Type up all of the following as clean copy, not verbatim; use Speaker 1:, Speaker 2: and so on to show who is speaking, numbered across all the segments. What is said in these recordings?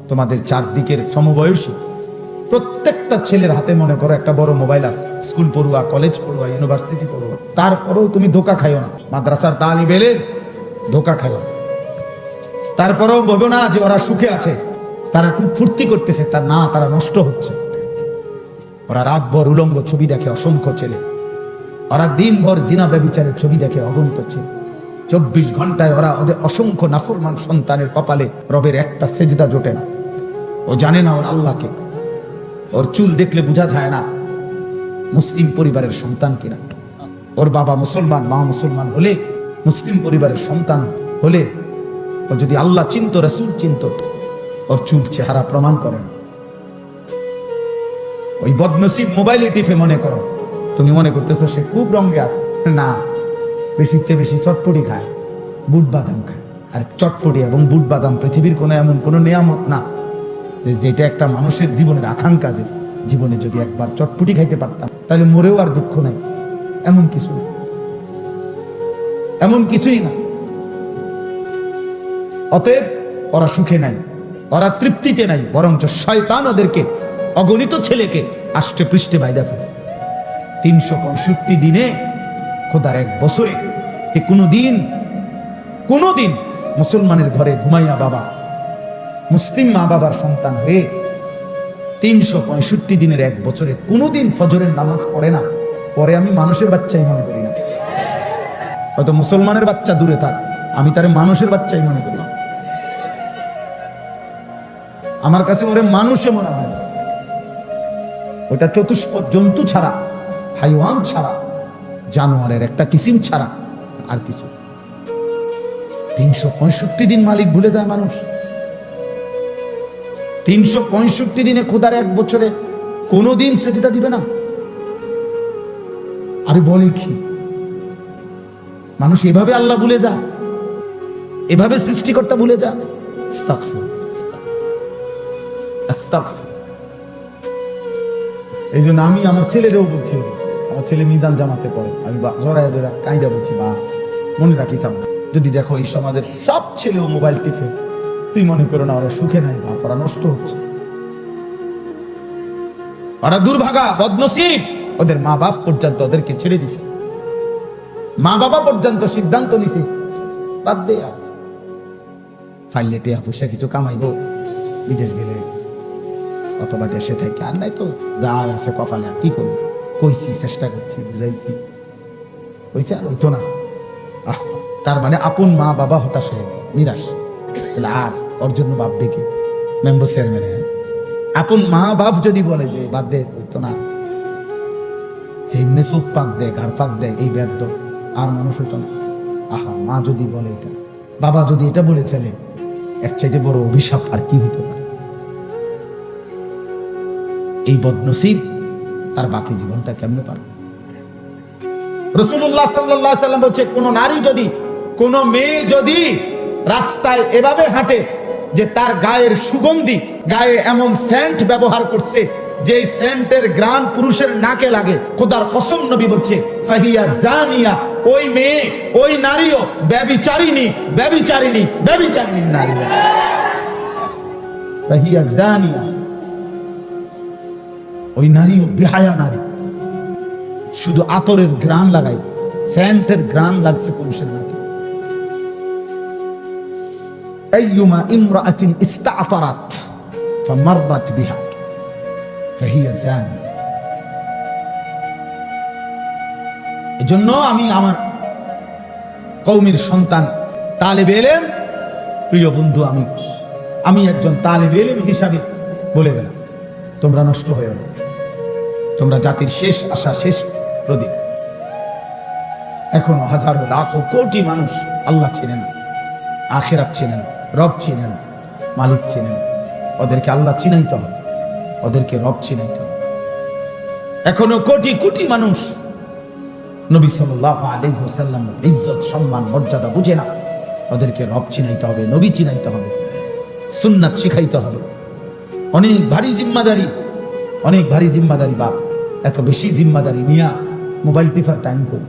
Speaker 1: তোমাদের চারদিকের সমবয়সী প্রত্যেকটা ছেলের হাতে মনে করো একটা বড় মোবাইল আছে, স্কুল পড়ুয়া, কলেজ পড়ুয়া, ইউনিভার্সিটি পড়ুয়া। তারপরেও তুমি ধোকা খাইও না, মাদ্রাসার তালিবেলের ধোকা খাইও না। তারপরেও বলবো না যে ওরা সুখে আছে, তারা খুব ফুর্তি করতেছে, তার না, তারা নষ্ট হচ্ছে। ওরা রাতভর উলঙ্গ ছবি দেখে অসংখ্য ছেলে, ওরা দিনভর জিনা ব্যভিচারের ছবি দেখে অগণিত ছেলে। 24 ঘন্টায় ওরা ওদের অসংখ্য নাফরমান সন্তানের কপালে রবের একটা সেজদা জোটে না। ও জানে না ওর আল্লাহকে। ওর চুল দেখলে বোঝা যায় না মুসলিম পরিবারের সন্তান কিনা। ওর বাবা মুসলমান, মা মুসলমান হলে, মুসলিম পরিবারের সন্তান হলে, ও যদি আল্লাহ চিনত, রাসূল চিনত, ওর চুল চেহারা প্রমাণ করে না। ওই বদনসিব মোবাইলে টিপে মনে করো, তুমি মনে করতেছো সে খুব রঙে আছে। না, বেশিতে বেশি চটপটি খায়, বুট বাদাম খায়। আর চটপটি এবং বুট বাদাম পৃথিবীর কোনো এমন কোনো নিয়ামত না যে যেটা একটা মানুষের জীবনের আকাঙ্ক্ষা, যে জীবনে যদি একবার চটপটি খাইতে পারতাম তাহলে মরেও আর দুঃখ নাই। এমন কিছু না, এমন কিছুই না। অতএব ওরা সুখে নাই, ওরা তৃপ্তিতে নাই, বরঞ্চ শয়তান ওদেরকে, অগণিত ছেলেকে আষ্টে পৃষ্ঠে বাইদা ফেলছে। 365 দিনে, খোদার এক বছরে কোনদিন মুসলমানের ঘরে ঘুমাইয়া বাবা, মুসলিম মা বাবার সন্তান হয়ে 365 দিনের এক বছরে কোনদিন ফজরের নামাজ পড়ে না। পরে আমি মানুষের বাচ্চাই মনে করি না। হয়তো মুসলমানের বাচ্চা দূরে থাক, আমি তারে মানুষের বাচ্চাই মনে করি না। আমার কাছে ওরে মানুষে মনে হয়। ওটা চতুষ্পদ জন্তু ছাড়া, হাইওয়ান ছাড়া, জানোয়ারের একটা কিসিম ছাড়া আর কিছু। 365 দিন মালিক ভুলে যায় মানুষ। 365 দিনে খোদার এক বছরে কোনদিন সেজদা দিবে না। আরে বলে কি মানুষ এভাবে আল্লাহ ভুলে যায়, এভাবে সৃষ্টিকর্তা ভুলে যায়? এই জন্য আমি আমার ছেলেরও বলছি, আমার ছেলে মিজান জামাতে পড়ে, আমি জড়ায় ধরে কাঁদা বলছি, বা মনে রাখিস আমরা যদি দেখো এই সমাজের সব ছেলেও মোবাইল টিপে, তুই মনে করো না ওরা সুখে নাই, বা ওরা নষ্ট হচ্ছে। ওরা দুর্ভাগা, বদনসিব। ওদের মা বাপ পর্যন্ত ওদেরকে ছেড়ে দিছে, মা বাবা পর্যন্ত সিদ্ধান্ত নিছে বাদ দে, আর ফাইলে টিয়া পয়সা কিছু কামাইবো, বিদেশ গেলে অথবা দেশে থেকে, আর নাই তো যা আছে কপালে, আর কি করবো। কইছি, চেষ্টা করছি, বুঝাইছি, কইছে আর হইতো না। তার মানে আপন মা বাবা হতাশ হয়ে গেছে, নিরাশ। আর ওর জন্য ভাববে কি মেম্বার চেয়ারম্যান? আপন মা বাপ যদি বলে যে বাদ দে, হইতো না, যেমনি চোখ পাক দেয়, ঘাড় পাক দেয়, এই ব্যর্থ আর মানুষ হইতো না। আহা, মা যদি বলে এটা, বাবা যদি এটা বলে ফেলে, এর চাইতে বড় অভিশাপ আর কি হইতে পারে? এই বদনসিব তার বাকি জীবনটা কেমনে পারবে? রাসূলুল্লাহ সাল্লাল্লাহু আলাইহি সাল্লাম বলছে, কোন নারী যদি, কোন মেয়ে যদি রাস্তায় এভাবে হাঁটে যে তার গায়ের সুগন্ধি, গায়ে এমন সেন্ট ব্যবহার করছে যে সেন্টের ঘ্রাণ পুরুষের নাকে লাগে, খোদার কসম নবী বলছে, ফাহিয়া জানিয়া, ওই মেয়ে, ওই নারীও ব্যভিচারিণী, ব্যভিচারিণী, ব্যভিচারিণী নারী। ফাহিয়া জানিয়া, ওই নারীও বেহায়া নারী। শুধু আতরের ঘ্রাণ লাগাই, সেন্টের ঘ্রাণ লাগছে পুরুষের নাকে। আইয়ুমা ইমরাআতিন ইস্তাআতারাত ফামাররাত বিহা ফাহিয়া জানি। এজন্য আমি আমার কওমের সন্তান, তালেবে ইলম, প্রিয় বন্ধু, আমি একজন তালেবে ইলম হিসাবে বলে গেলাম, তোমরা নষ্ট হয়ে না। তোমরা জাতির শেষ আশা, শেষ প্রদীপ। এখনো হাজারো লাখো কোটি মানুষ আল্লাহ চিনে না, আখিরাত চিনে না, রব চিনে না, মালিক চিনে না। ওদেরকে আল্লাহ চিনাইতে হবে, ওদেরকে রব চিনাইতে হবে। এখনো কোটি কোটি মানুষ নবী সাল্লাল্লাহু আলাইহি ওয়াসাল্লামের ইজ্জত, সম্মান, মর্যাদা বুঝে না। ওদেরকে রব চিনাইতে হবে, নবী চিনাইতে হবে, সুন্নাত শিখাইতে হবে। অনেক ভারী জিম্মাদারি, অনেক ভারী জিম্মাদারি। বাপ এত বেশি জিম্মাদারি নিয়া মোবাইল টিপার টাইম করি,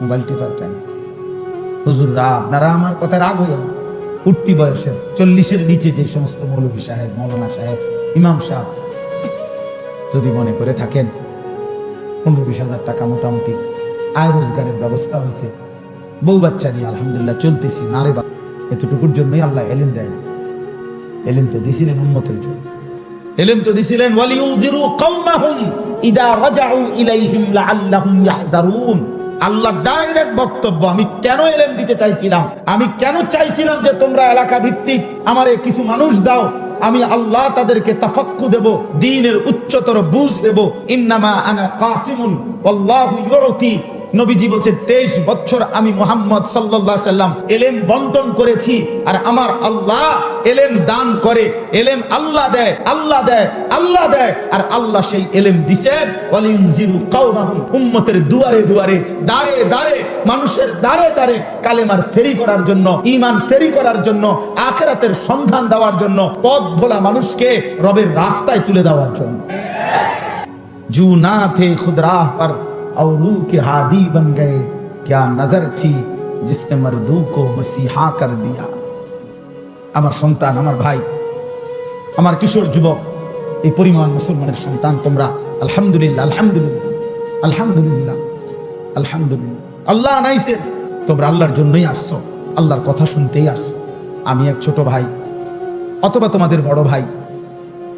Speaker 1: মোবাইল টিপার টাইম। হুজুররা আপনারা আমার কথা রাগ হইয়া, উঠতি বয়সের 40-এর নিচে যে সমস্ত মৌলভী সাহেব, মৌলানা সাহেব, ইমাম সাহেব যদি মনে করে থাকেন 15-20 হাজার টাকা মোটামুটি আয় রোজগারের ব্যবস্থা হয়েছে, বউ বাচ্চা নিয়ে আলহামদুলিল্লাহ চলতেছি, না রে বাবা, এতটুকুর জন্যই আল্লাহ এলেম দেয়। এলেম তো দিছিলেন উম্মতের জন্য, এলেম তো দিছিলেন ওয়ালিউযিরু কওমাহুম ইদা রাজাউ ইলাইহিম লাআল্লাহুম ইয়াহযারুন। আল্লাহ ডাইরেক্ট বক্তব্য। আমি কেন এলেম দিতে চাইছিলাম, আমি কেন চাইছিলাম যে তোমরা এলাকা ভিত্তিক আমারে কিছু মানুষ দাও, আমি আল্লাহ তাদেরকে তাফাক্কু দেব, দ্বীনের উচ্চতর বুঝ দেব। ইন্নামা আনা কাসিমুন ওয়াল্লাহু ইউতি। নবীজি বলেছেন 23 বছর আমি মুহাম্মদ সাল্লাল্লাহু আলাইহি সাল্লাম এলেম বন্টন করেছি, আর আমার আল্লাহ এলেম দান করে। এলেম আল্লাহ দেয়, আল্লাহ দেয়, আল্লাহ দেয়, আর আল্লাহ সেই এলেম দিবেন ওয়ালিউনজিরু কওমাহুম, উম্মতের দুয়ারে দুয়ারে, দাঁড়ে দাঁড়ে, মানুষের দাঁড়ে দাঁড়ে কালেমার ফেরি করার জন্য, ঈমান ফেরি করার জন্য, আখিরাতের সন্ধান দেওয়ার জন্য, পথ ভোলা মানুষকে রবের রাস্তায় তুলে দেওয়ার জন্য। জু না থে খুদ রাহ পর और रूह के हादी बन गए, क्या नजर थी जिसने मर्दू को मसीहा कर दिया। আমার সন্তান, আমার ভাই, আমার কিশোর যুবক, এই পরিমাণ মুসলমানের সন্তান তোমরা, আলহামদুলিল্লাহ, আলহামদুলিল্লাহ, আলহামদুলিল্লাহ, আলহামদুলিল্লাহ। আল্লাহ নাইছে, তোমরা আল্লাহর জন্যই আসছো, আল্লাহর কথা শুনতেই আসছো। আমি এক ছোট ভাই, অথবা তোমাদের বড় ভাই,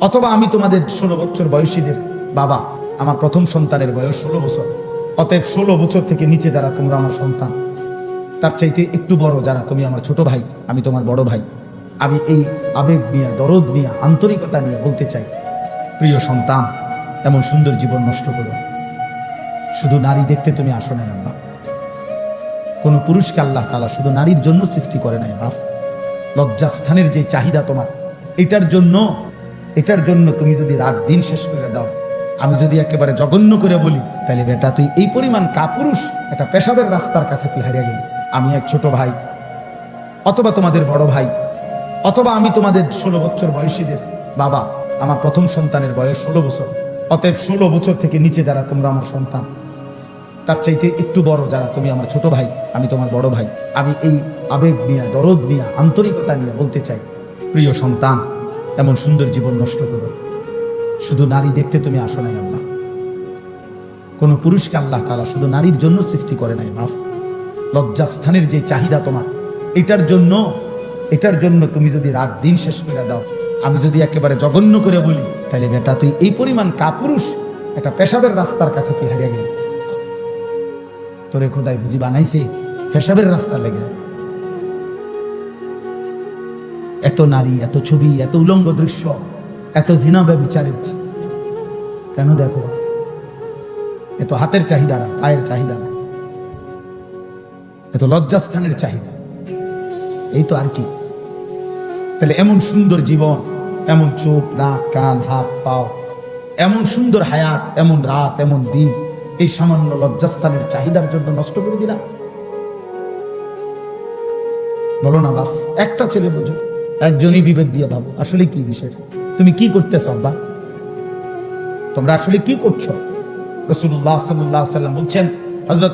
Speaker 1: অথবা আমি তোমাদের 16 বছর বয়সীদের বাবা। আমার প্রথম সন্তানের বয়স 16 বছর। অতএব 16 বছর থেকে নিচে যারা তোমরা আমার সন্তান, তার চাইতে একটু বড় যারা তুমি আমার ছোট ভাই, আমি তোমার বড় ভাই, আমি এই আবেগ নিয়ে, দরদ নিয়ে, আন্তরিকতা নিয়ে বলতে চাই, প্রিয় সন্তান, এমন সুন্দর জীবন নষ্ট করো। শুধু নারী দেখতে তুমি আসো নাই আল্লাহ, কোন পুরুষকে আল্লাহ তাআলা শুধু নারীর জন্য সৃষ্টি করে নাই বাপ। লজ্জাস্থানের যে চাহিদা তোমার, এটার জন্য তুমি যদি রাত দিন শেষ করে দাও, আমি যদি একেবারে জঘন্য করে বলি, তাহলে বেটা তুই এই পরিমাণ কাপুরুষ, একটা পেশাবের রাস্তার কাছে তুই হারিয়ে গেলি। আমি এক ছোট ভাই, অথবা তোমাদের বড় ভাই, অথবা আমি তোমাদের 16 বছর বয়সীদের বাবা। আমার প্রথম সন্তানের বয়স 16 বছর। অতএব 16 বছর থেকে নিচে যারা তোমরা আমার সন্তান, তার চাইতে একটু বড় যারা তুমি আমার ছোট ভাই, আমি তোমার বড় ভাই, আমি এই আবেগ নিয়ে, দরদ নিয়ে, আন্তরিকতা নিয়ে বলতে চাই, প্রিয় সন্তান, এমন সুন্দর জীবন নষ্ট করো। শুধু নারী দেখতে তুমি আসো নাই আল্লাহ, কোন পুরুষকে আল্লাহ তাআলা শুধু নারীর জন্য সৃষ্টি করে নাই বাপ। লজ্জাস্থানের যে চাহিদা তোমার, এটার জন্য তুমি যদি রাত দিন শেষ করে দাও, আমি যদি একেবারে জঘন্য করে বলি, তাহলে বেটা তুই এই পরিমাণ কাপুরুষ, একটা পেশাবের রাস্তার কাছে তুই হারিয়ে গেলি। তোরে খোদাই বুঝি বানাইছে পেশাবের রাস্তা লেগে। এত নারী, এত ছবি, এত উলঙ্গ দৃশ্য, এত জিনা ব্যভিচারের কেন? দেখো, এত হাতের চাহিদা না, পায়ের চাহিদা না, এত লজ্জাস্থানের চাহিদা, এই তো আর কি। তাহলে এমন সুন্দর জীবন, এমন চোখ, নাক, কান, হাত, পাও, এমন সুন্দর হায়াত, এমন রাত, এমন দিন, এই সামান্য লজ্জাস্থানের চাহিদার জন্য নষ্ট করে দিলাম। বলো না বাপ, একটা ছেলে বোঝো, একজনই বিবেক দিয়ে ভাবো, আসলে কি বিষয়, তুমি কি করতেছ আব্বা, তোমরা আসলে কি করছো? রাসূলুল্লাহ সাল্লাল্লাহু আলাইহি ওয়াসাল্লাম বলছেন, হযরত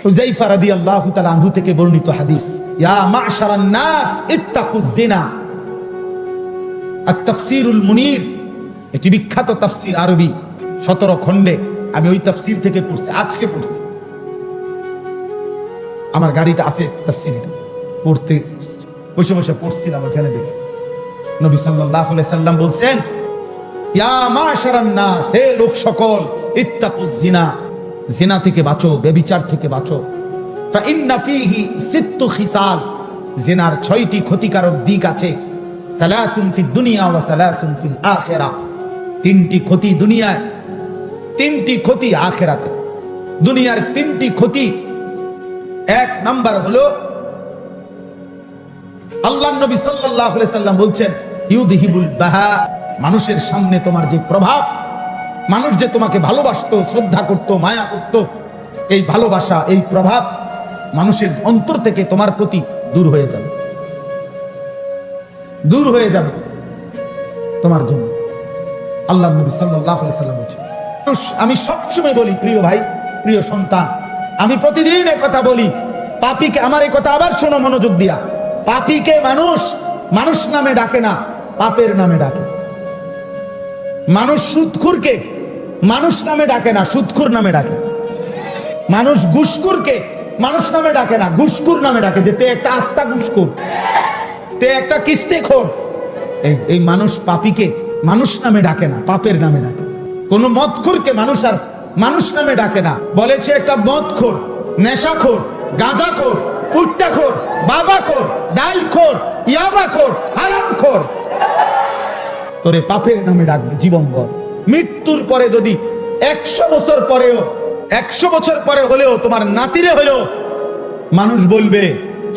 Speaker 1: হুযায়ফা রাদিয়াল্লাহু তাআলা আনহু থেকে বর্ণিত হাদিস, ইয়া মা'শারান নাস ইত্তাকুয যিনা। আত-তাফসীরুল মুনীর, এটি বিখ্যাত তাফসীর, আরবি 17 খণ্ডে। আমি ওই তাফসীর থেকে পড়ছি, আজকে পড়ছি, আমার গাড়িতে আছে তাফসীর, পড়তে বসে বসে পড়ছিলাম, ওখানে দেখছি নবী সাল্লাল্লাহু আলাইহি সাল্লাম বলছেন, ইয়া মা'শারান নাস, হে লোক সকল, ইত্তাকুয যিনা, জিনা থেকে বাঁচো, ব্যভিচার থেকে বাঁচো। ফা ইন্না ফীহি সিত্তু খিসাল, জিনার 6টি ক্ষতিকারক দিক আছে। সালাসুন ফিদ দুনিয়া ওয়া সালাসুন ফিল আখিরা, 3টি ক্ষতি দুনিয়ায়, 3টি ক্ষতি আখিরাতে। দুনিয়ার 3টি ক্ষতি, 1 নাম্বার হলো, আল্লাহর নবী সাল্লাল্লাহু আলাইহি সাল্লাম বলছেন, ইউদহিবুল বাহা, মানুষের সামনে তোমার যে প্রভাব, মানুষ যে তোমাকে ভালোবাসতো, শ্রদ্ধা করত, মায়া করত, এই ভালোবাসা, এই প্রভাব মানুষের অন্তর থেকে তোমার প্রতি দূর হয়ে যাবে, দূর হয়ে যাবে তোমার জন্য। আল্লাহর নবী সাল্লাল্লাহু আলাইহি সাল্লাম বলছেন, আমি সবসময় বলি, প্রিয় ভাই, প্রিয় সন্তান, আমি প্রতিদিন এই কথা বলি, পাপীকে, আমার এই কথা আবার শোনো মনোযোগ দিয়া, পাপীকে মানুষ মানুষ নামে ডাকে না, পাপের নামে ডাকে। মানুষ সুদখোরকে মানুষ নামে ডাকে না, সুদখোর নামে ডাকে। মানুষ ঘুষখোরকে মানুষ নামে ডাকে না, ঘুষখোর নামে ডাকে, যে তে একটা আস্তা ঘুষখোর, তে একটা কিস্তিখোর। এই মানুষ পাপীকে মানুষ নামে ডাকে না, পাপের নামে ডাকে। কোন মদখোরকে মানুষ আর মানুষ নামে ডাকে না, বলে সে একটা মদখোর, নেশাখোর, গাঁজাখোর, পুট্টাখোর, বাবাখোর, ডালখোর, ইয়াবাখোর, হারামখোর। তোরে পাপের নামে ডাকবে জীবনভর। মৃত্যুর পরে যদি 100 বছর পরেও, 100 বছর পরে হলেও তোমার নাতিরে হলেও মানুষ বলবে,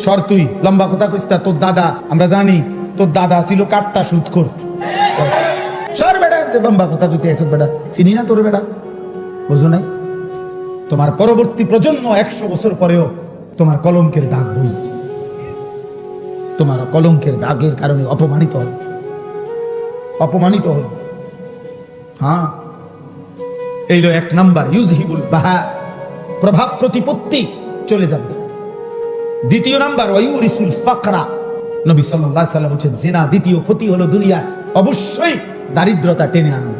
Speaker 1: সর তুই, লম্বা কথা কইস না, তোর দাদা, আমরা জানি তোর দাদা ছিল কাট্টা সুদখোর, সর বেটা, লম্বা কথা কইতে এসব বেটা, চিনি না তোর বেটা, বুঝো নাই? তোমার পরবর্তী প্রজন্ম 100 বছর পরেও তোমার কলঙ্কের দাগ বই, তোমার কলঙ্কের দাগের কারণে অপমানিত হবে, অপমানিত হবে। হ্যাঁ, এইলো 1 নাম্বার, ইউজহিবুল বাহা, প্রভাব প্রতিপত্তি চলে যাবে। 2 নাম্বার, ওয়ায়ুরিসুল ফাকরা। নবী সাল্লাল্লাহু আলাইহি ওয়াসাল্লাম বলেছেন জিনা দ্বিতীয় ক্ষতি হলো দুনিয়া অবশ্যই দারিদ্রতা টেনে আনবে।